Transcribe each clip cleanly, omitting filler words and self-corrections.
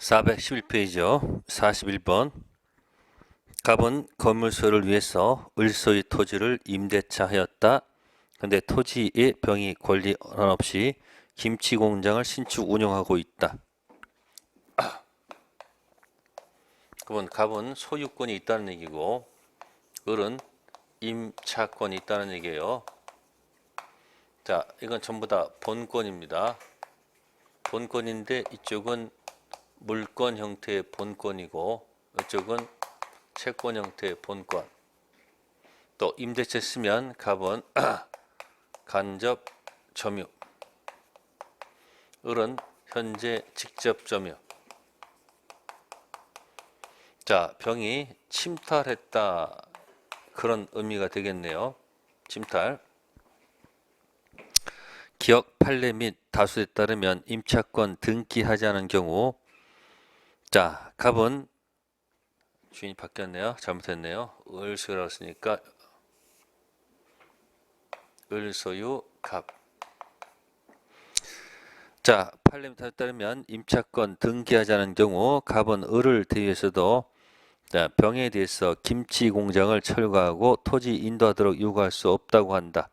411페이지요. 41번. 갑은 건물 소유를 위해서 을소유 토지를 임대차 하였다. 근데 토지의 병이 권리 없이 김치 공장을 신축 운영하고 있다. 그러면 갑은 소유권이 있다는 얘기고 을은 임차권이 있다는 얘기예요. 자, 이건 전부 다 본권입니다. 본권인데 이쪽은 물권 형태의 본권이고 이쪽은 채권 형태의 본권. 또 임대차 쓰면 갑은 간접 점유, 을은 현재 직접 점유. 자, 병이 침탈했다, 그런 의미가 되겠네요. 침탈. 기억 판례 및 다수에 따르면 임차권 등기하지 않은 경우, 자, 갑은 주인이 바뀌었네요. 잘못했네요. 을소유라고 했으니까 을소유 갑. 자, 판례 및 다수에 따르면 임차권 등기하지 않은 경우 갑은 을을 대위해서도 병에 대해서 김치 공장을 철거하고 토지 인도하도록 요구할 수 없다고 한다.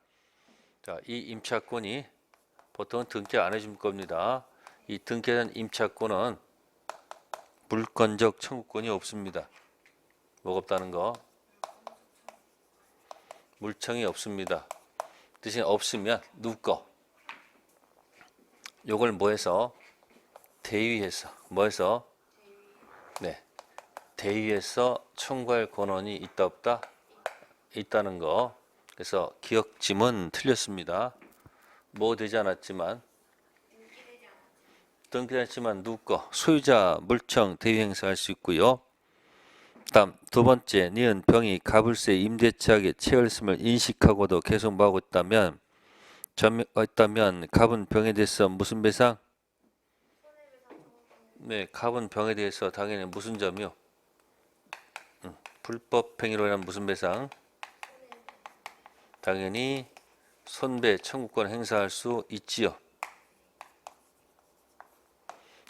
자, 이 임차권이 보통 등기 안 해줄 겁니다. 이 등기한 임차권은 물권적 청구권이 없습니다. 뭐가 없다는 거? 물청이 없습니다. 대신 없으면 누구 거? 요걸 뭐해서? 대위해서. 뭐해서? 네. 대위에서 청구할 권한이 있다 없다? 있다는 거. 그래서 기억짐은 틀렸습니다. 뭐 되지 않았지만 등기되지 않았지만 누구 거? 소유자 물청 대위 행사할 수 있고요. 다음 두 번째, 니은 병이 갑을세 임대차에 채였음을 인식하고도 계속 뭐하고 있다면, 점유가 있다면 갑은 병에 대해서 무슨 배상? 네, 갑은 병에 대해서 당연히 무슨 점유? 불법 행위로 인한 무슨 배상? 당연히 손배 청구권 행사할 수 있지요.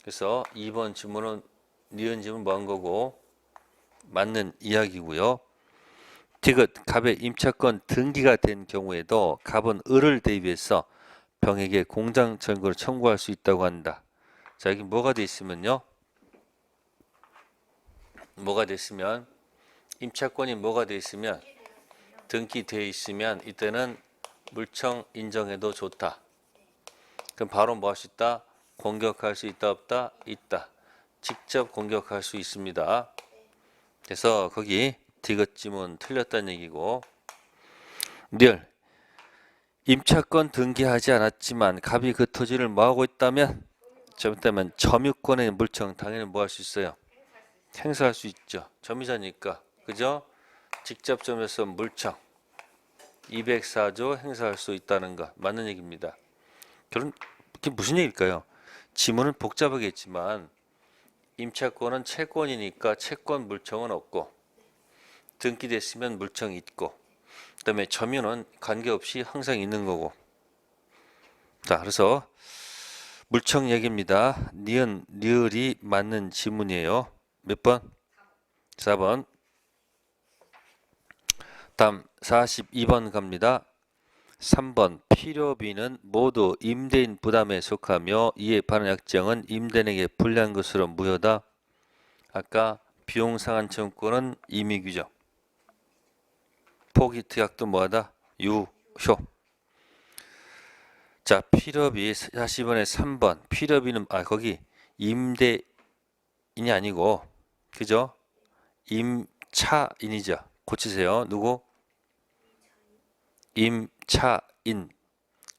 그래서 2번 질문은 니은 질문 뭐 한 거고 맞는 이야기고요. 디귿 갑의 임차권 등기가 된 경우에도 갑은 을을 대비해서 병에게 공장 철거를 청구할 수 있다고 한다. 자, 여기 뭐가 돼 있으면요? 뭐가 돼 있으면 임차권이 뭐가 돼 있으면 등기되어 있으면 이때는 물청 인정해도 좋다. 그럼 바로 뭐 할 수 있다? 공격할 수 있다 없다? 있다. 직접 공격할 수 있습니다. 그래서 거기 디귿 지문 틀렸다는 얘기고, 리얼 임차권 등기하지 않았지만 갑이 그 토지를 뭐하고 있다면, 잘못되면 점유권의 물청 당연히 뭐 할 수 있어요? 행사할 수 있죠. 점유자니까. 그죠? 직접 점유해서 물청 204조 행사할 수 있다는 것 맞는 얘기입니다. 결론 이게 무슨 얘기일까요? 지문은 복잡하겠지만 임차권은 채권이니까 채권 물청은 없고 등기됐으면 물청이 있고 그다음에 점유는 관계없이 항상 있는 거고. 자, 그래서 물청 얘기입니다. 니은 리을이 맞는 지문이에요. 몇 번? 4번. 다음 42번 갑니다. 3번 필요비는 모두 임대인 부담에 속하며 이에 반한 약정은 임대인에게 불리한 것으로 무효다. 아까 비용 상한 청구권은 임의규정. 포기 특약도 뭐하다? 유효. 자, 필요비 40번에 3번. 필요비는 거기 임대인이 아니고 그죠? 임차인이죠. 고치세요. 누구? 임차인.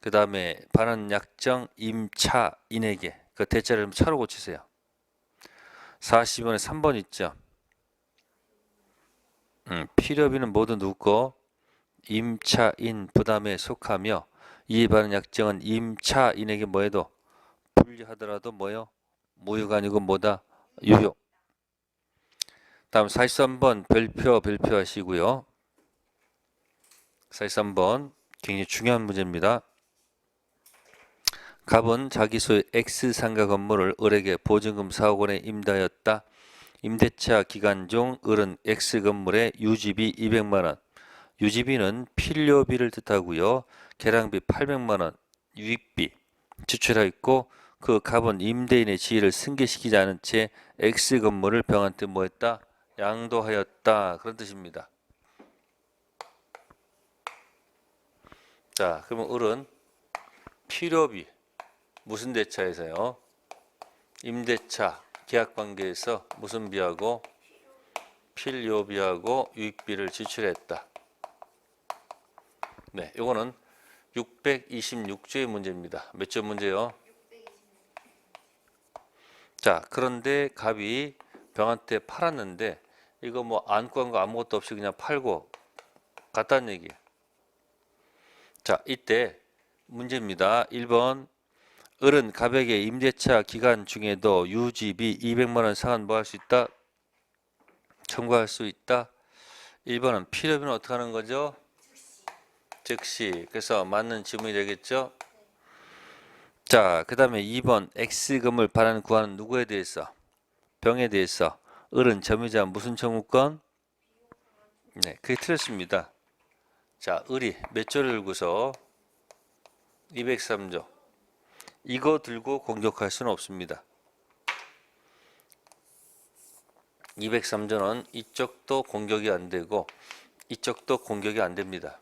그 다음에 반환 약정 임차인에게 그 대자를 차로 고치세요. 40번에 3번 있죠. 필요비는 모두 누구? 임차인 부담에 속하며 이에 반환 약정은 임차인에게 뭐해도 불리하더라도 뭐요? 무효가 아니고 뭐다? 유효. 다음 43번 별표하시고요. 43번 굉장히 중요한 문제입니다. 갑은 자기 소유 X상가 건물을 을에게 보증금 4억 원에 임대하였다. 임대차 기간 중 을은 X 건물의 유지비 200만 원, 유지비는 필요비를 뜻하고요. 계량비 800만 원, 유익비 지출하였고 그 갑은 임대인의 지위를 승계시키지 않은 채 X 건물을 병한테 뭐했다? 양도하였다. 그런 뜻입니다. 자, 그러면 을은 필요비 무슨 대차에서요? 임대차 계약관계에서 무슨 비하고 필요비하고 유익비를 지출했다. 네, 이거는 626조의 문제입니다. 몇 점 문제요? 자, 그런데 갑이 병한테 팔았는데 이거 뭐 안고 한 거 아무것도 없이 그냥 팔고 갔다는 얘기예요. 자, 이때 문제입니다. 1번 을은 갑에게 임대차 기간 중에도 유지비 200만 원 상환 뭐 할 수 있다? 청구할 수 있다. 1번은 필요비는 어떻게 하는 거죠? 즉시. 그래서 맞는 지문이 되겠죠? 자, 그 다음에 2번 X금을 반환 구하는 누구에 대해서? 병에 대해서. 을은 점유자 무슨 청구권? 네, 그게 틀렸습니다. 자, 을이 몇 조를 들고서 203조. 이거 들고 공격할 수는 없습니다. 203조는 이쪽도 공격이 안 되고 이쪽도 공격이 안 됩니다.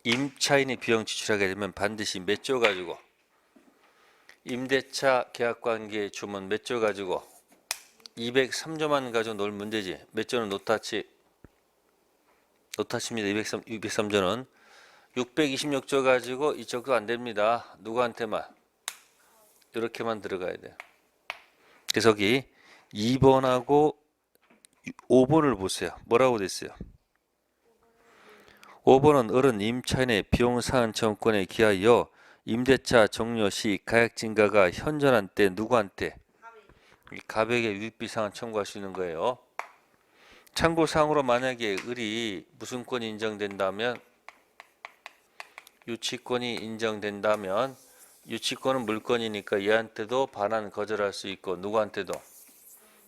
임차인이 비용 지출하게 되면 반드시 몇 조 가지고 임대차 계약관계 주문 몇 조 가지고 203조만 가지고 놀 문제지. 몇 조는 노타치입니다. 203조는 626조 가지고 이쪽도 안 됩니다. 누구한테만? 이렇게만 들어가야 돼요. 그래서 여기 2번하고 5번을 보세요. 뭐라고 됐어요? 5번은 을은 임차인의 비용 상환 청구권에 기하여 임대차 종료 시 가액 증가가 현존한 때 누구한테? 갑에게 유익비 상환 청구할 수 있는 거예요. 참고사항으로 만약에 을이 무슨 권이 인정된다면 유치권이 인정된다면 유치권은 물권이니까 얘한테도 반환 거절할 수 있고 누구한테도?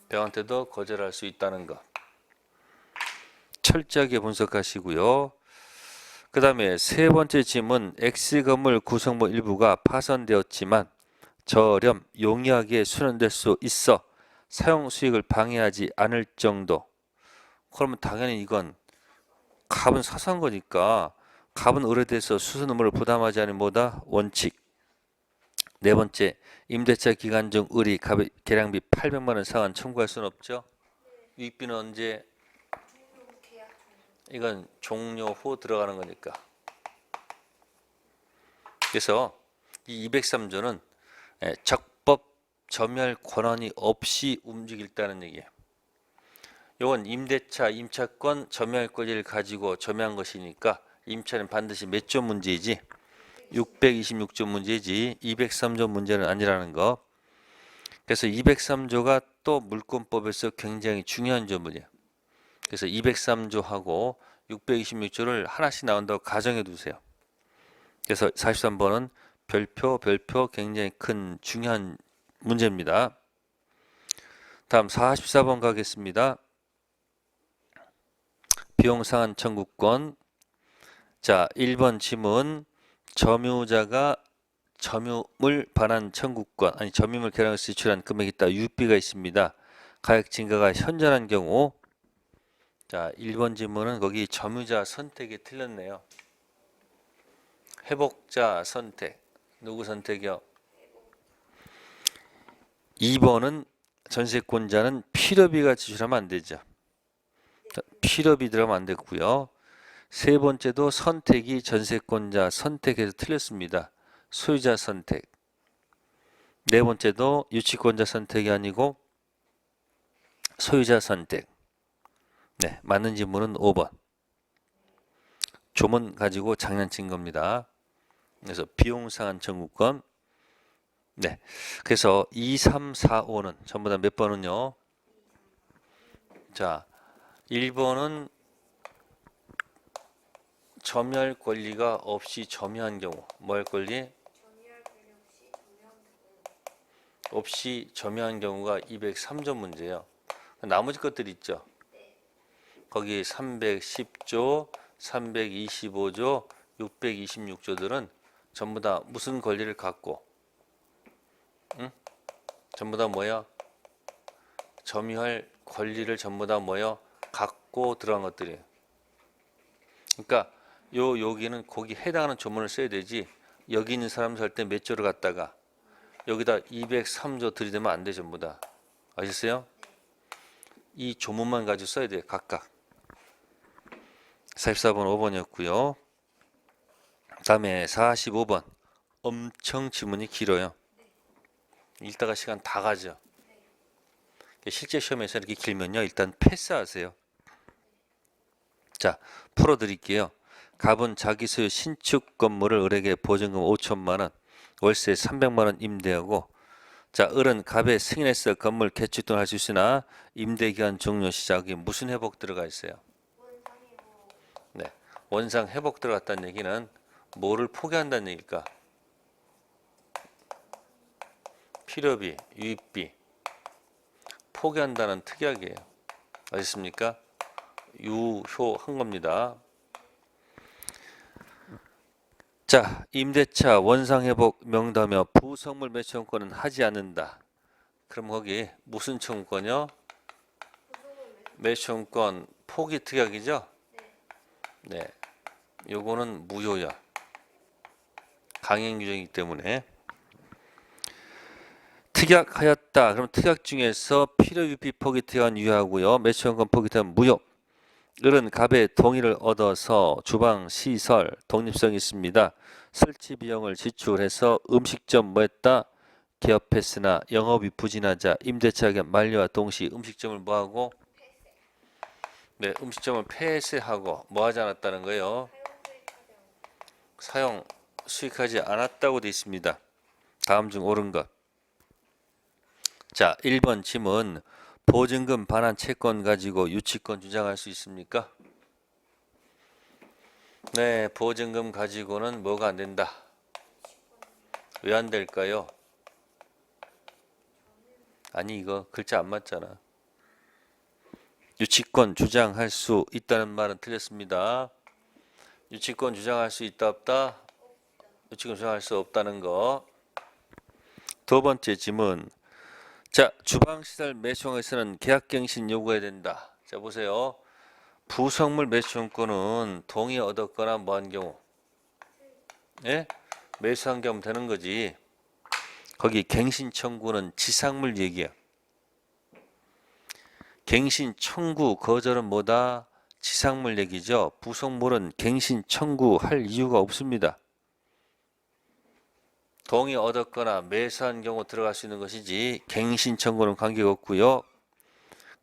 병한테도 거절할 수 있다는 거. 철저하게 분석하시고요. 그 다음에 세 번째 질문 X건물 구성물 일부가 파손되었지만 저렴, 용이하게 수련될 수 있어 사용 수익을 방해하지 않을 정도. 그러면 당연히 이건 갑은 사소한 거니까 갑은 을에 대해서 수수 의무를 부담하지 않은 뭐다? 원칙. 네 번째, 임대차 기간 중 을이 갑의 계량비 800만 원 상환 청구할 수는 없죠. 유익비는 언제? 이건 종료 후 들어가는 거니까. 그래서 이 203조는 적법 점유할 권한이 없이 움직일다는 얘기예요. 이건 임대차, 임차권 점유할 권리를 가지고 점유한 것이니까 임차는 반드시 몇 조 문제이지? 626조 문제이지 203조 문제는 아니라는 거. 그래서 203조가 또 물권법에서 굉장히 중요한 조문이에요. 그래서 203조하고 626조를 하나씩 나온다고 가정해 두세요. 그래서 43번은 별표 굉장히 큰 중요한 문제입니다. 다음 44번 가겠습니다. 비용상환 청구권. 자, 1번 지문 점유자가 점유물 반환 청구권 아니 점유물 계량에서 지출한 금액이 있다. 유익비가 있습니다. 가액 증가가 현저한 경우. 자, 1번 질문은 거기 점유자 선택이 틀렸네요. 회복자 선택. 누구 선택이요? 2번은 전세권자는 필요비가 지출하면 안 되죠. 필요비 들어가면 안 되고요. 세 번째도 선택이 전세권자 선택에서 틀렸습니다. 소유자 선택. 네 번째도 유치권자 선택이 아니고 소유자 선택. 네, 맞는 질문은 5번. 조문 가지고 장난친 겁니다. 그래서 비용상환 청구권. 네, 그래서 2, 3, 4, 5는 전부 다 몇 번은요? 자, 1번은 점유할 권리가 없이 점유한 경우 뭐 할 권리? 없이 점유한 경우가 203조 문제예요. 나머지 것들 있죠. 거기 310조, 325조, 626조들은 전부 다 무슨 권리를 갖고, 응? 전부 다 뭐야? 점유할 권리를 전부 다 뭐야? 갖고 들어간 것들이에요. 그러니까 여기는 거기 해당하는 조문을 써야 되지. 여기 있는 사람 살 때 몇 조를 갖다가 여기다 203조 들이대면 안 돼. 전부 다. 아셨어요? 이 조문만 가지고 써야 돼요. 각각. 44번 5번이었고요. 다음에 45번. 엄청 지문이 길어요. 읽다가 시간 다 가죠. 실제 시험에서 이렇게 길면요. 일단 패스하세요. 자, 풀어드릴게요. 갑은 자기 소유 신축 건물을 을에게 보증금 5천만 원, 월세 300만 원 임대하고, 자, 을은 갑에 승인해서 건물 개축도 할 수 있으나 임대기간 종료 시작에 무슨 회복 들어가 있어요? 네, 원상 회복 들어갔다는 얘기는 뭐를 포기한다는 얘기일까? 필요비, 유입비 포기한다는 특약이에요. 아셨습니까? 유효한 겁니다. 자, 임대차 원상회복 명도하며 부속물 매수청구권은 하지 않는다. 그럼 거기 무슨 청구권이요? 매수청구권 포기 특약이죠? 네, 요거는 무효야. 강행 규정이기 때문에. 특약하였다. 그럼 특약 중에서 필요유비 포기 특약은 유효하고요. 매수청구권 포기 특약은 무효. 을은 갑의 동의를 얻어서 주방 시설 독립성이 있습니다. 설치 비용을 지출해서 음식점 뭐했다? 개업했으나 영업이 부진하자 임대차 기간 만료와 동시에 음식점을 뭐하고? 네, 음식점을 폐쇄하고 뭐하지 않았다는 거예요? 사용 수익하지 않았다고 되어 있습니다. 다음 중 옳은 것. 자, 1번 질문. 보증금 반환 채권 가지고 유치권 주장할 수 있습니까? 네, 보증금 가지고는 뭐가 안 된다. 왜 안 될까요? 아니, 이거 글자 안 맞잖아. 유치권 주장할 수 있다는 말은 틀렸습니다. 유치권 주장할 수 있다 없다? 유치권 주장할 수 없다는 거. 두 번째 질문. 자, 주방시설 매수청에서는 계약갱신 요구해야 된다. 자, 보세요. 부속물 매수청구는 동의 얻었거나 뭐한 경우, 예? 매수한 경우 되는 거지. 거기 갱신 청구는 지상물 얘기야. 갱신 청구 거절은 뭐다? 지상물 얘기죠. 부속물은 갱신 청구할 이유가 없습니다. 동의 얻었거나 매수한 경우 들어갈 수 있는 것이지 갱신 청구는 관계가 없고요.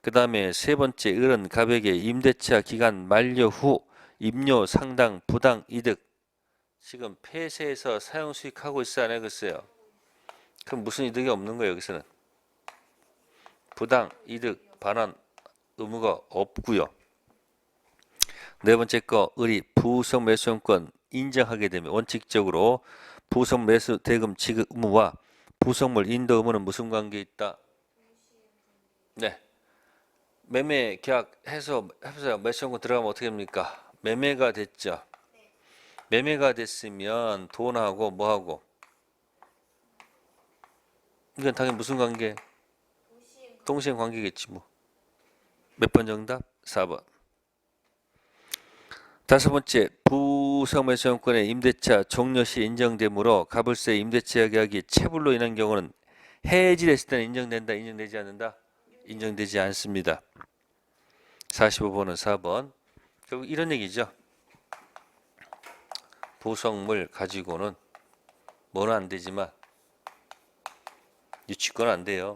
그 다음에 세 번째, 을은 갑에게 임대차 기간 만료 후 임료 상당 부당 이득, 지금 폐쇄해서 사용 수익하고 있어요, 안 하겠어요? 그럼 무슨 이득이 없는 거예요, 여기서는? 부당 이득 반환 의무가 없고요. 네 번째 거, 을이 부속 매수권 인정하게 되면 원칙적으로 부속 매수 대금 지급 의무와 부속물 인도 의무는 무슨 관계에 있다? 네. 매매 계약해서 매수권 들어가면 어떻게 됩니까? 매매가 됐죠. 매매가 됐으면 돈하고 뭐하고? 이건 당연히 무슨 관계? 동시행 관계겠지 뭐. 몇 번 정답? 4번. 다섯 번째, 부속 매수권의 임대차 종료 시 인정되므로 가불세 임대차 계약이 체불로 인한 경우는 해지됐을 때는 인정된다, 인정되지 않는다? 인정되지 않습니다. 45번은 4번. 결국 이런 얘기죠. 부속물 가지고는 뭐는 안 되지만 유치권 안 돼요.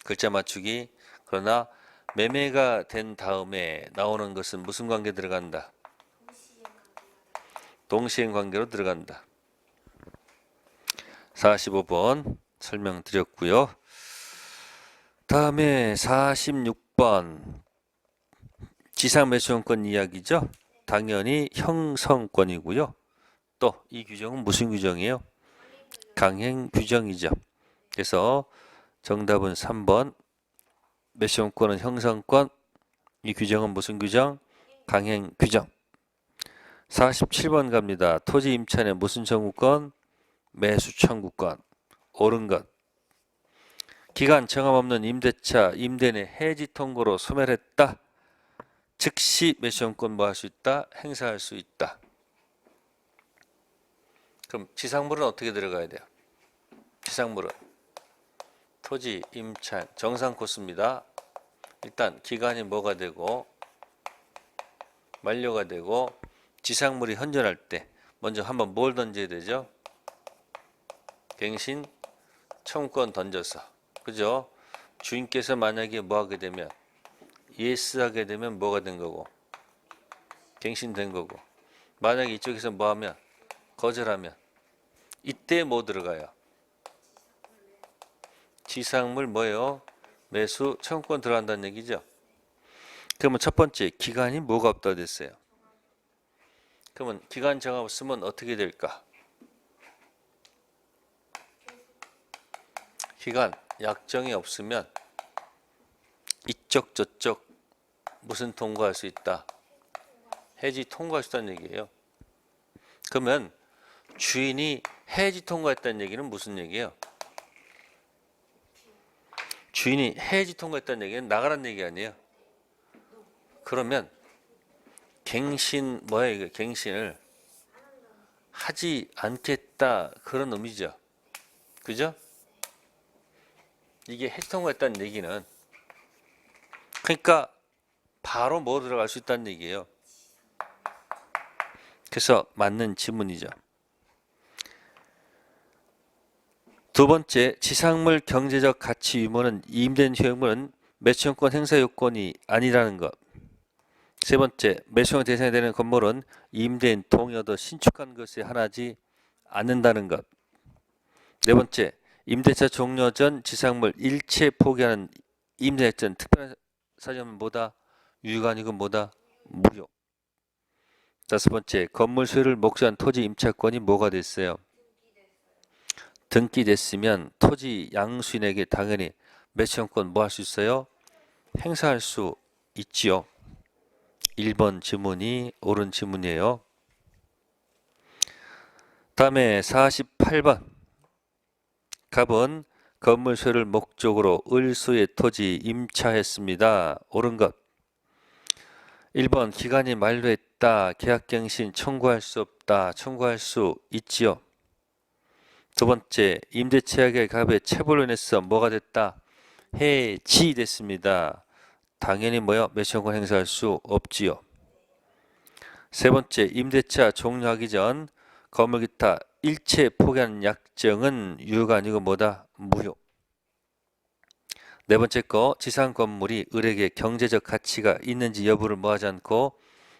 글자 맞추기. 그러나 매매가 된 다음에 나오는 것은 무슨 관계 들어간다? 동시행 관계로 들어간다. 45번 설명드렸고요. 다음에 46번 지상 매수권 이야기죠. 당연히 형성권이고요. 또 이 규정은 무슨 규정이에요? 강행 규정이죠. 그래서 정답은 3번. 매수용권은 형성권. 이 규정은 무슨 규정? 강행 규정. 47번 갑니다. 토지 임차인의 무슨 청구권? 매수 청구권. 옳은 것. 기간 정함 없는 임대차 임대인의 해지 통고로 소멸했다. 즉시 매수용권 뭐 할 수 있다? 행사할 수 있다. 그럼 지상물은 어떻게 들어가야 돼요? 지상물은 토지 임차인 정상 코스입니다. 일단 기간이 뭐가 되고 만료가 되고 지상물이 현존할 때 먼저 한번 뭘 던져야 되죠? 갱신 청구권 던져서, 그죠? 주인께서 만약에 뭐 하게 되면 예스 하게 되면 뭐가 된 거고 갱신된 거고, 만약에 이쪽에서 뭐 하면 거절하면 이때 뭐 들어가요? 지상물 뭐예요? 매수 청구권 들어간다는 얘기죠. 그러면 첫 번째 기간이 뭐가 없다 됐어요. 그러면 기간 정함 없으면 어떻게 될까? 기간 약정이 없으면 이쪽 저쪽 무슨 통과할 수 있다? 해지 통과할 수 있다는 얘기예요. 그러면 주인이 해지 통과했다는 얘기는 무슨 얘기예요? 주인이 해지 통과했다는 얘기는 나가라는 얘기 아니에요. 그러면 갱신 뭐예요? 이거 갱신을 하지 않겠다 그런 의미죠. 그죠? 이게 해지 통과했다는 얘기는 그러니까 바로 뭐 들어갈 수 있다는 얘기예요. 그래서 맞는 지문이죠. 두 번째, 지상물 경제적 가치 유무는 임대인 효용물은 매수용권 행사 요건이 아니라는 것. 세 번째, 매수용 대상이 되는 건물은 임대인 동의 얻어 신축한 것에 하나지 않는다는 것. 네 번째, 임대차 종료 전 지상물 일체 포기하는 임대액전 특별한 사정은 뭐다? 유효가 뭐다? 무효. 다섯 번째, 건물 소유를 목조한 토지 임차권이 뭐가 됐어요? 등기됐으면 토지 양수인에게 당연히 매수용권 뭐 할 수 있어요? 행사할 수 있지요. 1번 지문이 옳은 지문이에요. 다음에 48번. 갑은 건물 소유를 목적으로 을소의 토지 임차했습니다. 옳은 것. 1번 기간이 만료했다. 계약갱신 청구할 수 없다. 청구할 수 있지요. 두 번째, 임대차약의 갑의 체불로 인해서 뭐가 됐다? 해지됐습니다. 당연히 뭐요? 매수용권 행사할 수 없지요. 세 번째, 임대차 종료하기 전 건물 기타 일체 포기하는 약정은 유효가 아니고 뭐다? 무효. 네 번째 거, 지상 건물이 을에게 경제적 가치가 있는지 여부를 뭐하지 않고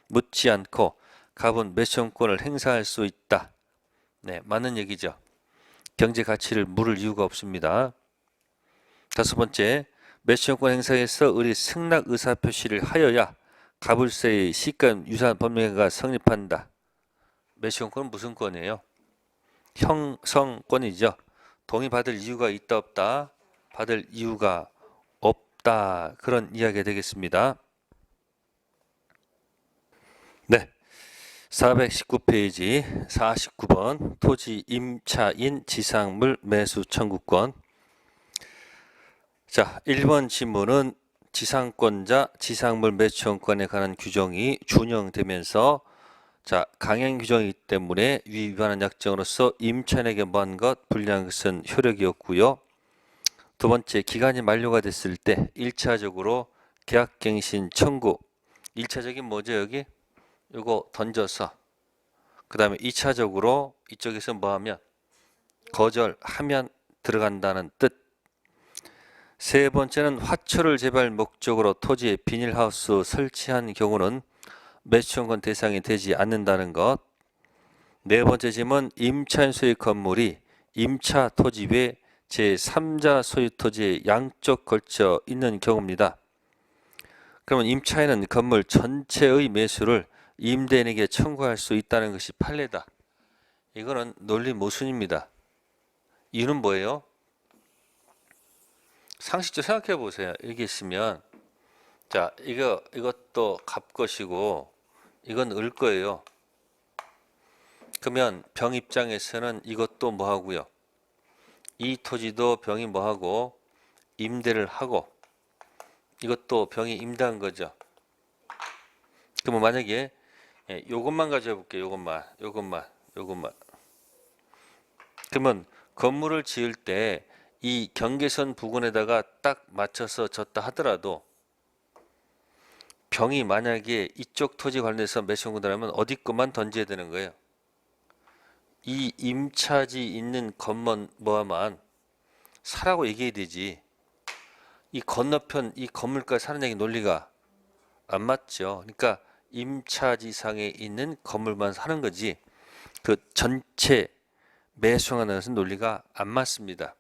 묻지 않고 갑은 매수용권을 행사할 수 있다. 네, 맞는 얘기죠. 경제 가치를 물을 이유가 없습니다. 다섯 번째, 매수용권 행사에서 을이 승낙 의사 표시를 하여야 가불세의 시가 유산 법령회가 성립한다. 매수용권은 무슨 권이에요? 형성권이죠. 동의받을 이유가 있다 없다? 받을 이유가 없다. 그런 이야기가 되겠습니다. 네. 419페이지 49번 토지 임차인 지상물 매수 청구권. 자, 1번 지문은 지상권자 지상물 매수청구권에 관한 규정이 준용되면서 자, 강행 규정이기 때문에 위반한 약정으로서 임차인에게 뭐한 것, 불리한 것은 효력이 없고요. 두 번째, 기간이 만료가 됐을 때 1차적으로 계약갱신 청구. 1차적인 뭐죠 여기? 이거 던져서 그 다음에 2차적으로 이쪽에서 뭐하면 거절하면 들어간다는 뜻. 세 번째는 화초를 재발 목적으로 토지에 비닐하우스 설치한 경우는 매수청구권 대상이 되지 않는다는 것. 네 번째 질문, 임차인 소유 건물이 임차 토지 외 제3자 소유 토지에 양쪽 걸쳐 있는 경우입니다. 그러면 임차인은 건물 전체의 매수를 임대인에게 청구할 수 있다는 것이 판례다. 이거는 논리 모순입니다. 이유는 뭐예요? 상식적으로 생각해 보세요. 이렇게 있으면 자, 이것도 갑 것이고 이건 을 거예요. 그러면 병 입장에서는 이것도 뭐 하고요. 이 토지도 병이 뭐 하고 임대를 하고 이것도 병이 임대한 거죠. 그러면 만약에 요것만 가져가 볼게요. 요것만. 그러면 건물을 지을 때 이 경계선 부근에다가 딱 맞춰서 졌다 하더라도 병이 만약에 이쪽 토지 관련해서 매수권이라면 어디 것만 던져야 되는 거예요. 이 임차지 있는 건물 뭐만 사라고 얘기해야 되지. 이 건너편 이 건물까지 사는 얘기 논리가 안 맞죠. 그러니까 임차지상에 있는 건물만 사는 거지. 그 전체 매수하는 것은 논리가 안 맞습니다.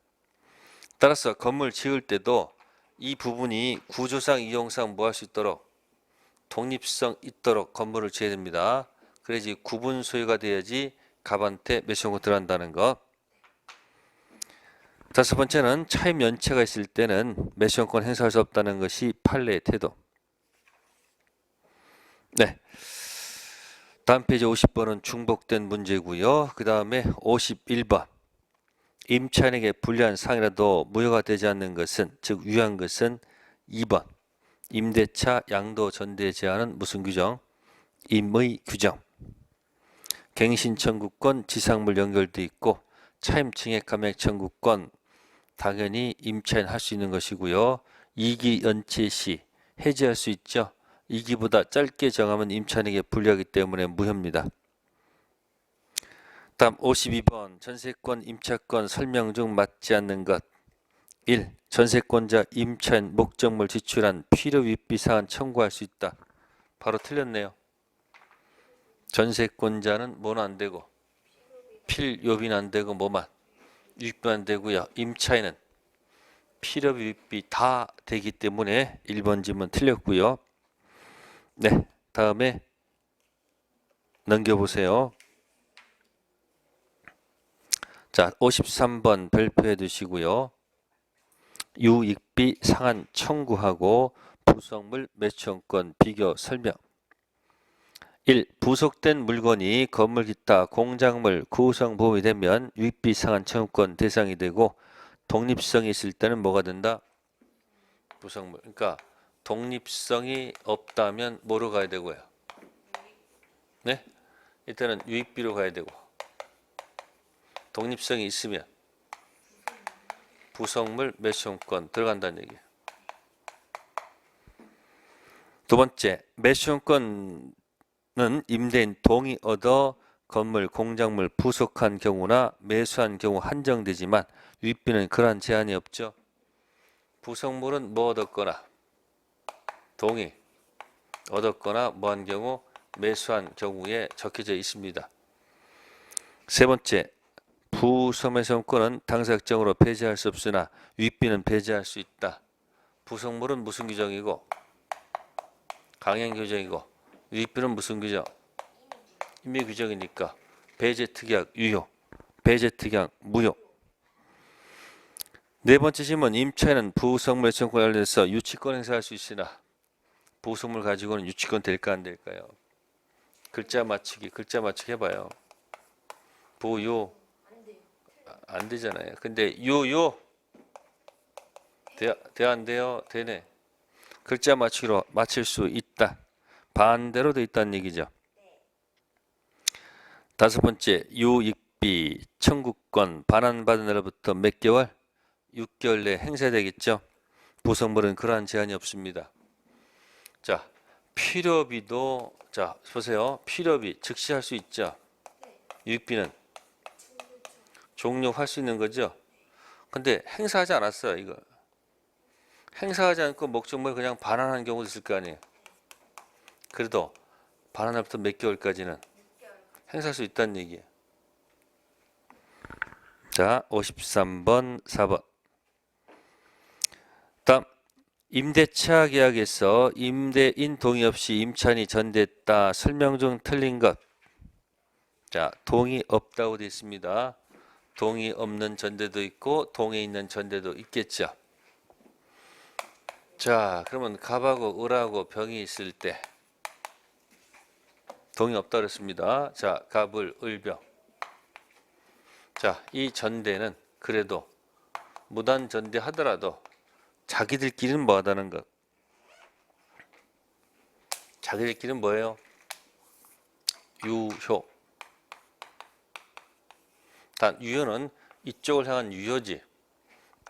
따라서 건물 지을 때도 이 부분이 구조상 이용상 뭐 할 수 있도록 독립성 있도록 건물을 지어야 됩니다. 그래야지 구분 소유가 돼야지 갑한테 매수권이 들어간다는 것. 다섯 번째는 차임 연체가 있을 때는 매수권 행사할 수 없다는 것이 판례의 태도. 네. 다음 페이지 50번은 중복된 문제고요. 그 다음에 51번. 임차인에게 불리한 상이라도 무효가 되지 않는 것은, 즉 유효한 것은 2번. 임대차 양도 전대 제한은 무슨 규정? 임의 규정. 갱신 청구권 지상물 연결돼 있고 차임 증액 감액 청구권 당연히 임차인 할 수 있는 것이고요. 2기 연체 시 해지할 수 있죠. 2기보다 짧게 정하면 임차인에게 불리하기 때문에 무효입니다. 다음 52번 전세권 임차권 설명 중 맞지 않는 것. 1. 전세권자 임차인 목적물 지출한 필요위비 사안 청구할 수 있다. 바로 틀렸네요. 전세권자는 뭐는 안 되고 필요비는 안 되고 뭐만 유익비 안 되고요. 임차인은 필요비위 다 되기 때문에 1번 질문 틀렸고요. 네, 다음에 넘겨보세요. 자, 53번 발표해 두시고요. 유익비 상한 청구하고 부속물 매수권 비교 설명. 1. 부속된 물건이 건물 기타 공작물 구성 보험이 되면 유익비 상한 청구권 대상이 되고 독립성이 있을 때는 뭐가 된다? 부속물. 그러니까 독립성이 없다면 뭐로 가야 되고요? 네? 일단은 유익비로 가야 되고 독립성이 있으면 부속물 매수권 들어간다는 얘기예요. 두 번째, 매수권은 임대인 동의 얻어 건물, 공작물 부속한 경우나 매수한 경우 한정되지만 유익비는 그러한 제한이 없죠. 부속물은 뭐 얻었거나 동의 얻었거나 뭐한 경우 매수한 경우에 적혀져 있습니다. 세 번째, 부속매수권은 당사자적으로 배제할 수 없으나 유익비는 배제할 수 있다. 부속물은 무슨 규정이고 강행 규정이고 유익비는 무슨 규정? 임의 규정이니까 배제 특약 유효, 배제 특약 무효. 네 번째 질문, 임차인은 부속물 매수권 관련해서 유치권 행사할 수 있으나 부속물 가지고는 유치권 될까 안 될까요? 글자 맞추기 해봐요. 부유 안 되잖아요. 근데 유유 돼 안 돼요? 되네. 글자 맞추기로 맞출 수 있다. 반대로 돼 있다는 얘기죠. 다섯 번째, 유익비 청구권 반환받은 날로부터 몇 개월? 6개월 내에 행사되겠죠. 부속물은 그러한 제한이 없습니다. 자, 필요비도 자 보세요. 필요비 즉시 할 수 있죠. 유익비는 종료할 수 있는 거죠. 근데 행사하지 않았어요. 이거 행사하지 않고 목적물 그냥 반환한 경우도 있을 거 아니에요. 그래도 반환 날부터 몇 개월까지는 행사할 수 있다는 얘기예요. 자, 53번 4번. 다음, 임대차 계약에서 임대인 동의 없이 임차인이 전대했다. 설명 중 틀린 것. 자, 동의 없다고 되어 있습니다. 동의 없는 전대도 있고 동의 있는 전대도 있겠죠. 자, 그러면 갑하고 을하고 병이 있을 때 동이 없다 그랬습니다. 자, 갑을 을병. 자, 이 전대는 그래도 무단 전대하더라도 자기들끼리는 뭐하다는 것. 자기들끼리는 뭐예요? 유효. 단 유효는 이쪽을 향한 유효지.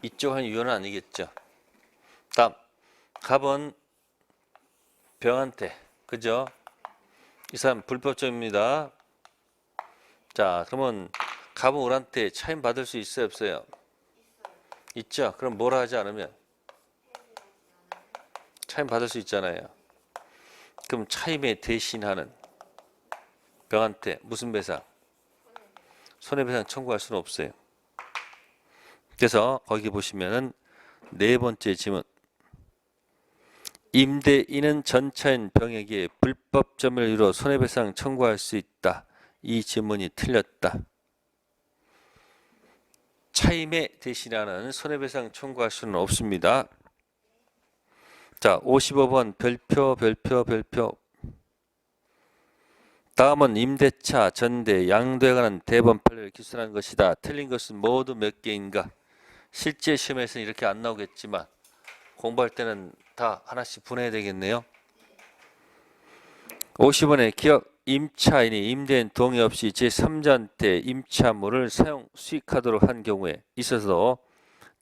이쪽을 향한 유효는 아니겠죠. 다음 갑은 병한테, 그죠? 이 사람 불법적입니다. 자, 그러면 갑은 을한테 차임 받을 수 있어요, 없어요? 있죠. 그럼 뭐라 하지 않으면 차임 받을 수 있잖아요. 그럼 차임에 대신하는 병한테 무슨 배상? 손해배상 청구할 수는 없어요. 그래서 거기 보시면은 네 번째 지문. 임대인은 전차인 병에게 불법점을 이루어 손해배상 청구할 수 있다. 이 지문이 틀렸다. 차임에 대신하는 손해배상 청구할 수는 없습니다. 자, 55번 별표. 다음은 임대차, 전대, 양도에 관한 대법 판례를 기술한 것이다. 틀린 것은 모두 몇 개인가? 실제 시험에서는 이렇게 안 나오겠지만 공부할 때는 다 하나씩 분해야 되겠네요. 50원의 기억 임차인이 임대인 동의 없이 제3자한테 임차물을 사용 수익하도록 한 경우에 있어서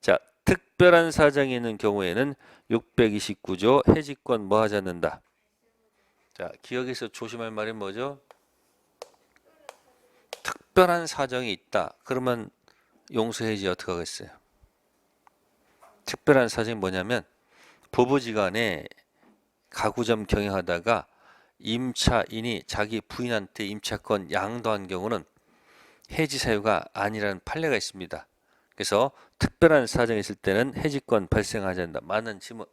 자, 특별한 사정이 있는 경우에는 629조 해지권 뭐 하지 않는다. 자, 기억에서 조심할 말이 뭐죠? 특별한 사정이 있다. 그러면 용서해지 어떻게 하겠어요? 특별한 사정이 뭐냐면 부부지간에 가구점 경영하다가 임차인이 자기 부인한테 임차권 양도한 경우는 해지 사유가 아니라는 판례가 있습니다. 그래서 특별한 사정이 있을 때는 해지권 발생하지 않는다. 맞는 지문.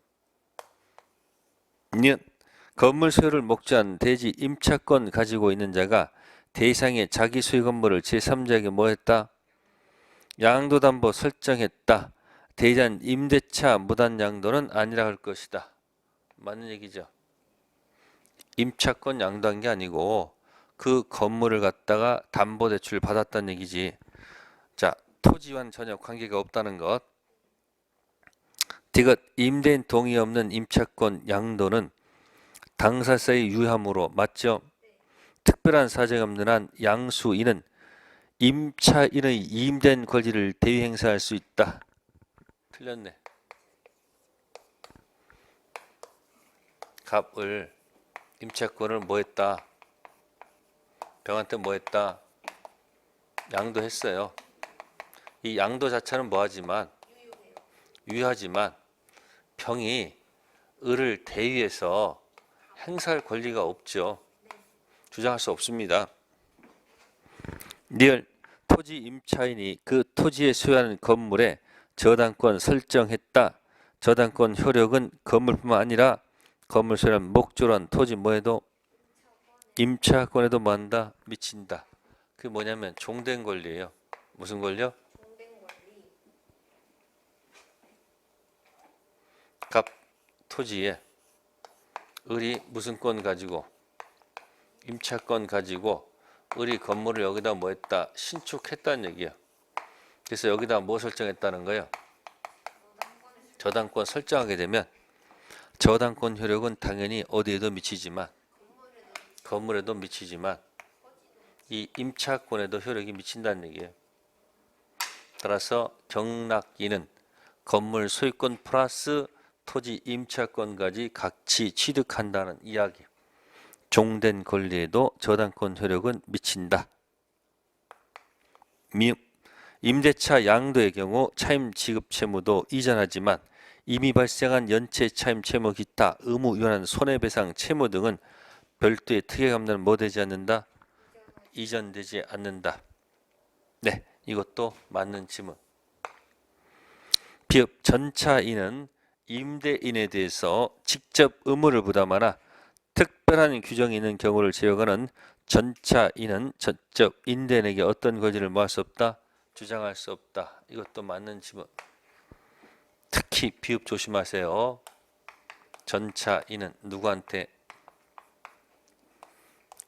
건물 소유를 목조한 대지 임차권 가지고 있는 자가 대상의 자기 소유 건물을 제3자에게 뭐 했다? 양도담보 설정했다. 대지한 임대차 무단 양도는 아니라 할 것이다. 맞는 얘기죠. 임차권 양도한 게 아니고 그 건물을 갖다가 담보대출 받았다는 얘기지. 자, 토지와는 전혀 관계가 없다는 것. 디귿 임대인 동의 없는 임차권 양도는 당사자의 유함으로 맞죠? 특별한 사정이 없는 한 양수인은 임차인의 임대인 권리를 대위 행사할 수 있다. 틀렸네. 갑을 임차권을 뭐 했다? 병한테 뭐 했다? 양도했어요. 이 양도 자체는 뭐하지만 유효하지만 병이 을을 대위해서 행사할 권리가 없죠. 주장할 수 없습니다. 리얼 토지 임차인이 그 토지에 소유하는 건물에 저당권 설정했다. 저당권 효력은 건물뿐만 아니라 건물 소유한 목조란 토지 뭐해도 임차권에도 뭐한다? 미친다. 그게 뭐냐면 종된 권리예요. 무슨 권리요? 갑 토지에 을이 무슨 권 가지고 임차권 가지고 을이 건물을 여기다 뭐 했다? 신축했다는 얘기예요. 그래서 여기다 뭐 설정했다는 거예요? 저당권 설정하게 되면 저당권 효력은 당연히 어디에도 미치지만 건물에도 미치지만 이 임차권에도 효력이 미친다는 얘기예요. 따라서 경락인은 건물 소유권 플러스 토지 임차권까지 같이 취득한다는 이야기. 종된 권리에도 저당권 효력은 미친다. 미음 임대차 양도의 경우 차임 지급 채무도 이전하지만 이미 발생한 연체 차임 채무 기타 의무 위반한 손해배상 채무 등은 별도의 특혜감납은 뭐 되지 않는다? 이전되지 않는다. 네, 이것도 맞는 지문. 비읍 전차인은 임대인에 대해서 직접 의무를 부담하나 특별한 규정이 있는 경우를 제외하고는 전차인은 전적 임대인에게 어떤 권리를 뭐 할 수 없다? 주장할 수 없다. 이것도 맞는 지문. 특히 비읍 조심하세요. 전차인은 누구한테?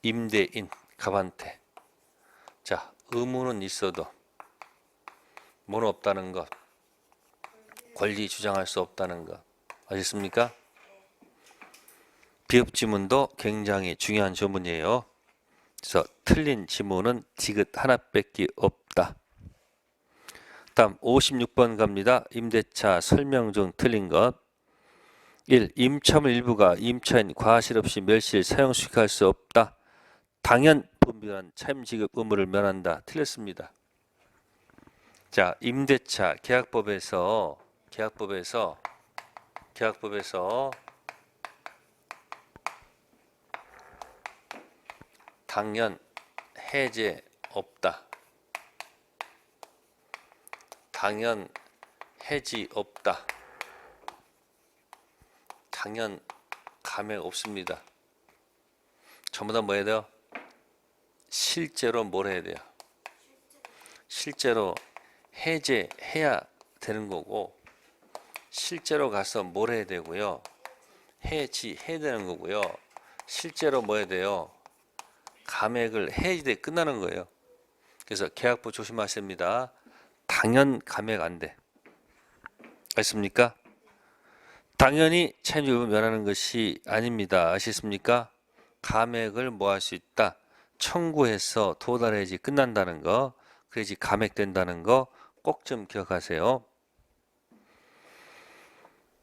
임대인 갑한테. 자, 의무는 있어도 뭐는 없다는 것, 권리 주장할 수 없다는 것. 아셨습니까? 비읍 지문도 굉장히 중요한 조문이에요. 그래서 틀린 지문은 디귿 하나밖에 없다. 다음 56번 갑니다. 임대차 설명 중 틀린 것. 1. 임차물 일부가 임차인 과실 없이 멸실 사용 수익할 수 없다. 당연 분별한 차임지급 의무를 면한다. 틀렸습니다. 자, 임대차 계약법에서 당연 해제 없다. 당연 해지 없다. 당연 감액 없습니다. 전부 다 뭐 해야 돼요? 실제로 뭘 해야 돼요? 실제로 해제해야 되는 거고, 실제로 가서 뭘 해야 되고요? 해지해야 되는 거고요. 실제로 뭐 해야 돼요? 감액을 해지돼 끝나는 거예요. 그래서 계약부 조심하십니다. 당연 감액 안 돼. 아십니까? 당연히 차임지급을 면하는 것이 아닙니다. 아시겠습니까? 감액을 뭐 할 수 있다? 청구해서 도달해야지 끝난다는 거, 그래야지 감액된다는 거 꼭 좀 기억하세요.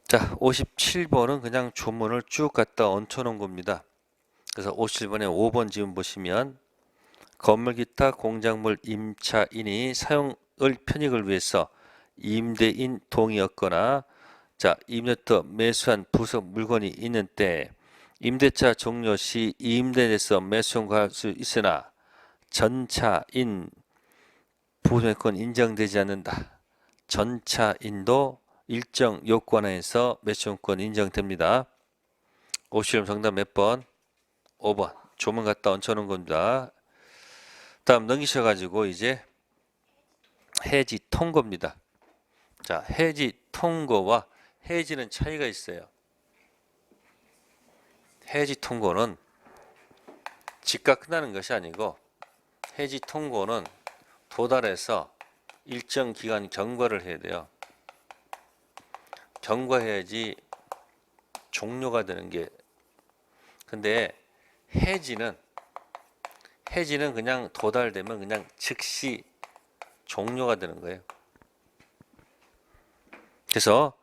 자, 57번은 그냥 조문을 쭉 갖다 얹혀놓은 겁니다. 그래서 57번에 5번 지문 보시면 건물 기타 공작물 임차인이 사용을 편익을 위해서 임대인 동의였거나 자, 임대터 매수한 부속 물건이 있는 때 임대차 종료 시 임대인에서 매수할 수 있으나 전차인 부속권 인정되지 않는다. 전차인도 일정 요건하에서 매수권 인정됩니다. 50점 정답 몇 번? 5번. 조문 갖다 얹혀놓은 겁니다. 다음 넘기셔가지고 이제 해지 통고입니다. 자, 해지 통고와 해지는 차이가 있어요. 해지 통고는 즉각 끝나는 것이 아니고 해지 통고는 도달해서 일정 기간 경과를 해야 돼요. 경과해야지 종료가 되는 게. 근데 해지는 그냥 도달되면 그냥 즉시 종료가 되는 거예요. 그래서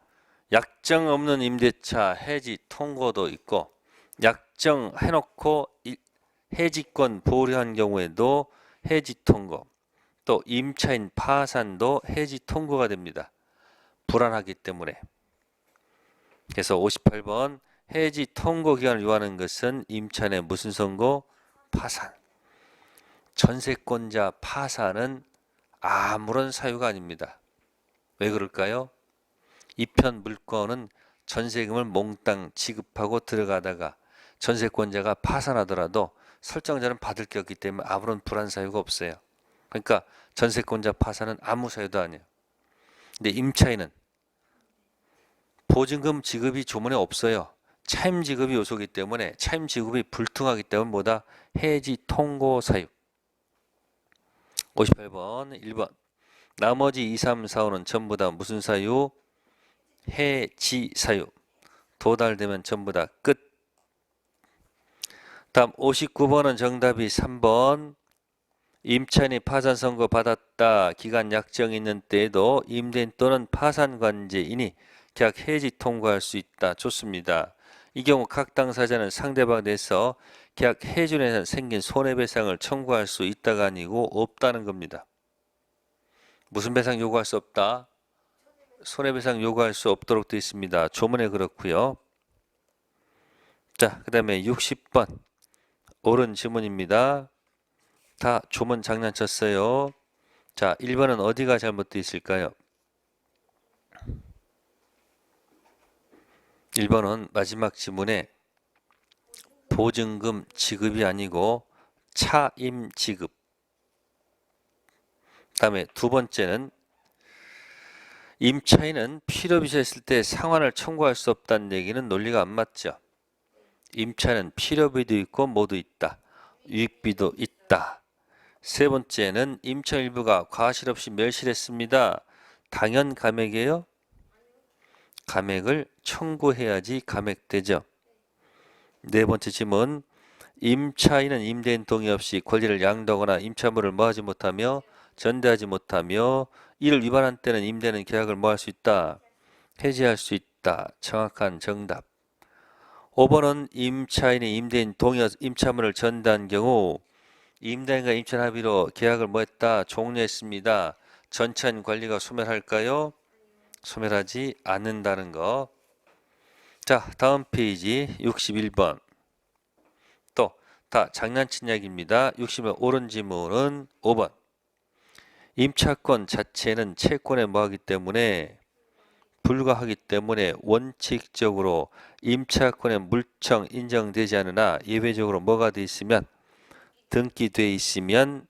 약정 없는 임대차 해지 통고도 있고 약정 해놓고 해지권 보류한 경우에도 해지 통고, 또 임차인 파산도 해지 통고가 됩니다. 불안하기 때문에. 그래서 58번 해지 통고 기간을 요하는 것은 임차인의 무슨 선고? 파산. 전세권자 파산은 아무런 사유가 아닙니다. 왜 그럴까요? 이편 물건은 전세금을 몽땅 지급하고 들어가다가 전세권자가 파산하더라도 설정자는 받을 게 없기 때문에 아무런 불안 사유가 없어요. 그러니까 전세권자 파산은 아무 사유도 아니에요. 근데 임차인은 보증금 지급이 조문에 없어요. 차임 지급이 요소이기 때문에 차임 지급이 불통하기 때문에 뭐다? 해지 통고 사유. 58번 1번 나머지 2, 3, 4, 5는 전부 다 무슨 사유? 해지 사유. 도달되면 전부 다 끝. 다음 59번은 정답이 3번. 임차인이 파산 선고 받았다. 기간 약정이 있는 때에도 임대인 또는 파산관제인이 계약 해지 통고할 수 있다. 좋습니다. 이 경우 각 당사자는 상대방에 대해서 계약 해지에서 생긴 손해배상을 청구할 수 있다가 아니고 없다는 겁니다. 무슨 배상 요구할 수 없다? 손해배상 요구할 수 없도록 되어 있습니다. 조문에 그렇고요. 자, 그 다음에 60번 옳은 지문입니다. 다 조문 장난쳤어요. 자, 1번은 어디가 잘못되어 있을까요? 1번은 마지막 지문에 보증금 지급이 아니고 차임 지급. 다음에 두 번째는 임차인은 필요비서 했을 때 상환을 청구할 수 없다는 얘기는 논리가 안 맞죠. 임차는 필요비도 있고 뭐도 있다. 유익비도 있다. 세 번째는 임차 일부가 과실 없이 멸실했습니다. 당연 감액이에요? 감액을 청구해야지 감액되죠. 네 번째 질문. 임차인은 임대인 동의 없이 권리를 양도하거나 임차물을 뭐하지 못하며 전대하지 못하며 이를 위반한 때는 임대는 계약을 뭐할 수 있다. 해지할 수 있다. 정확한 정답. 5번은 임차인이 임대인 동의 없이 임차물을 전대한 경우 임대인과 임차인 합의로 계약을 뭐했다. 종료했습니다. 전차인 관리가 소멸할까요? 소멸하지 않는다는 거. 자, 다음 페이지 61번. 또 다 장난친 이야기입니다. 60번 옳은 지문은 5번. 임차권 자체는 채권에 뭐하기 때문에 불과하기 때문에 원칙적으로 임차권의 물청 인정되지 않으나 예외적으로 뭐가 돼 있으면 등기돼 있으면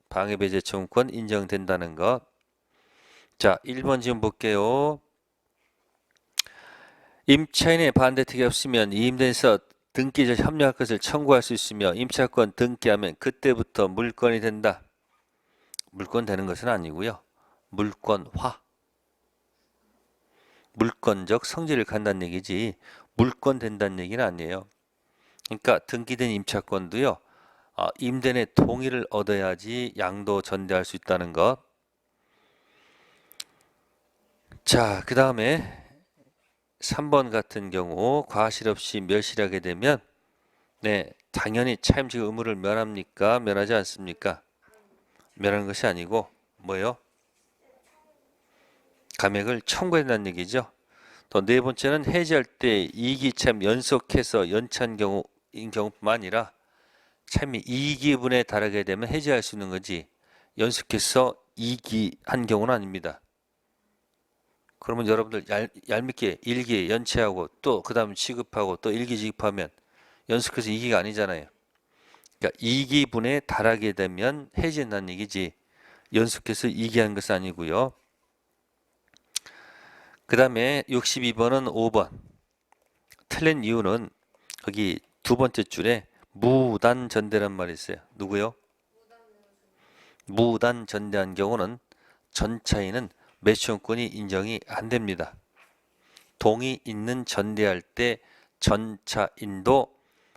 방해배제 청구권 인정된다는 것. 자, 1번 지금 볼게요. 임차인의 반대택이 없으면 임대인서 등기 전 협력할 것을 청구할 수 있으며 임차권 등기하면 그때부터 물권이 된다. 물권 되는 것은 아니고요. 물권화. 물권적 성질을 갖는다는 얘기지 물권 된다는 얘기는 아니에요. 그러니까 등기된 임차권도요. 임대인의 동의를 얻어야지 양도 전대할 수 있다는 것. 자, 그 다음에 3번 같은 경우 과실 없이 멸실하게 되면 당연히 차임식 의무를 면합니까? 면하지 않습니까? 면하는 것이 아니고 뭐예요? 감액을 청구해야 한다는 얘기죠. 또 네 번째는 해지할 때 이익이 참 연속해서 연차한 경우인 경우뿐만 아니라 참이 이익이분에 달하게 되면 해지할 수 있는 거지 연속해서 이익이 한 경우는 아닙니다. 그러면 여러분들 얄밉게 일기 연체하고 또 그 다음 지급하고 또 일기 지급하면 연속해서 이익이 아니잖아요. 그러니까 이익이분에 달하게 되면 해지한다는 얘기지 연속해서 이익이 한 것은 아니고요. 그 다음에 62번은 5번. 틀린 이유는 거기 두 번째 줄에 무단 전대란 말이 있어요. 누구요? 무단 전대한 경우는 전차인은 매수권이 인정이 안 됩니다. 동의 있는 전대할 때 전차인도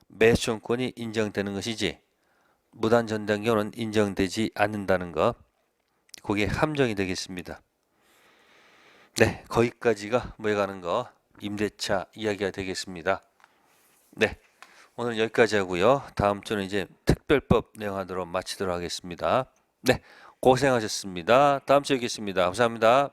매수권이 인정되는 것이지 무단 전대한 경우는 인정되지 않는다는 것. 그게 함정이 되겠습니다. 네, 거기까지가 뭐에 가는 거 임대차 이야기가 되겠습니다. 네, 오늘 여기까지 하고요. 다음 주는 이제 특별법 내용하도록 마치도록 하겠습니다. 네, 고생하셨습니다. 다음 주에 뵙겠습니다. 감사합니다.